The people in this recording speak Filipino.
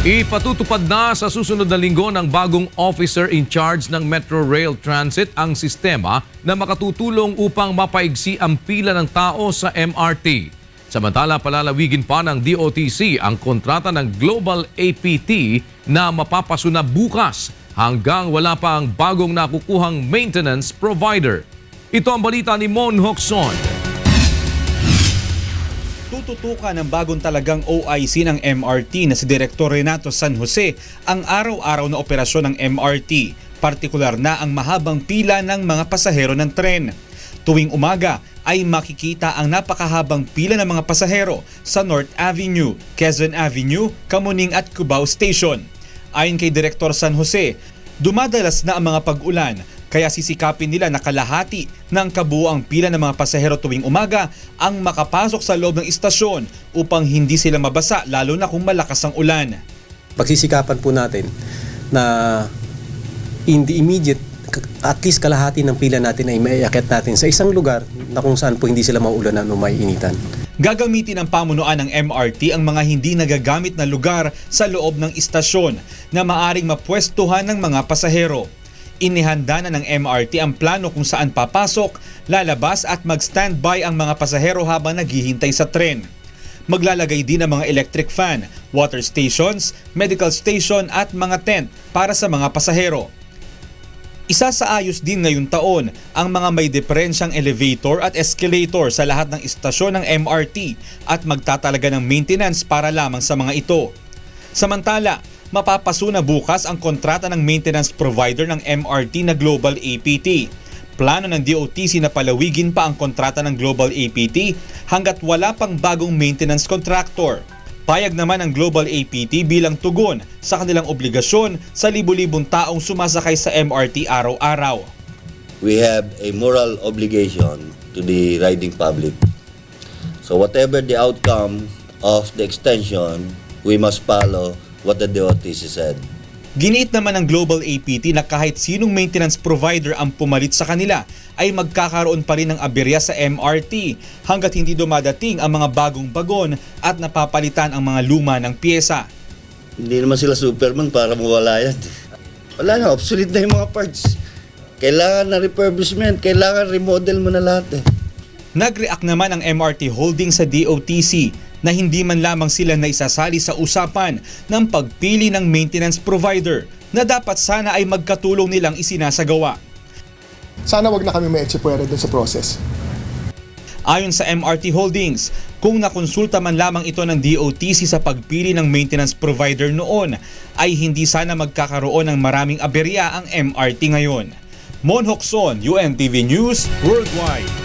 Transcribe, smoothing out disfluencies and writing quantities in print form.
Ipatutupad na sa susunod na linggo ng bagong officer in charge ng Metro Rail Transit ang sistema na makatutulong upang mapaigsi ang pila ng tao sa MRT. Samantala, palalawigin pa ng DOTC ang kontrata ng Global APT na mapapasuna bukas hanggang wala pa ang bagong nakukuhang maintenance provider. Ito ang balita ni Mon Hocson. Tututukan ng bagong talagang OIC ng MRT na si Direktor Renato San Jose ang araw-araw na operasyon ng MRT, partikular na ang mahabang pila ng mga pasahero ng tren. Tuwing umaga ay makikita ang napakahabang pila ng mga pasahero sa North Avenue, Quezon Avenue, Kamuning at Cubao Station. Ayon kay Direktor San Jose, dumadalas na ang mga pag-ulan kaya sisikapin nila na kalahati ng kabuuang pila ng mga pasahero tuwing umaga ang makapasok sa loob ng istasyon upang hindi sila mabasa lalo na kung malakas ang ulan. Pagsisikapan po natin na in the immediate, at least kalahati ng pila natin ay maiakit natin sa isang lugar na kung saan po hindi sila mauulanan o maiinitan. Gagamitin ng pamunuan ng MRT ang mga hindi nagagamit na lugar sa loob ng istasyon na maaring mapwestuhan ng mga pasahero. Inihanda na ng MRT ang plano kung saan papasok, lalabas at mag-standby ang mga pasahero habang naghihintay sa tren. Maglalagay din ng mga electric fan, water stations, medical station at mga tent para sa mga pasahero. Isa sa ayos din ngayong taon ang mga may diferensyang elevator at escalator sa lahat ng istasyon ng MRT at magtatalaga ng maintenance para lamang sa mga ito. Samantala, mapapasuna bukas ang kontrata ng maintenance provider ng MRT na Global APT. Plano ng DOTC na palawigin pa ang kontrata ng Global APT hanggat wala pang bagong maintenance contractor. Payag naman ang Global APT bilang tugon sa kanilang obligasyon sa libu-libong taong sumasakay sa MRT araw-araw. We have a moral obligation to the riding public. So whatever the outcome of the extension, we must follow what the DOTC said. Giniit naman ng Global APT na kahit sinong maintenance provider ang pumalit sa kanila ay magkakaroon pa rin ng aberya sa MRT hanggat hindi dumadating ang mga bagong bagon at napapalitan ang mga luma ng pyesa. Hindi naman sila Superman para mawala yan. Wala na, obsolete na yung mga parts. Kailangan na refurbishment, kailangan remodel mo na lahat. Nag-react naman ang MRT Holdings sa DOTC na hindi man lamang sila naisasali sa usapan ng pagpili ng maintenance provider na dapat sana ay magkatulong nilang isinasagawa. Sana wag na kami maetsipwera dun sa process. Ayon sa MRT Holdings, kung nakonsulta man lamang ito ng DOTC sa pagpili ng maintenance provider noon, ay hindi sana magkakaroon ng maraming aberya ang MRT ngayon. Mon Hocson, UNTV News Worldwide.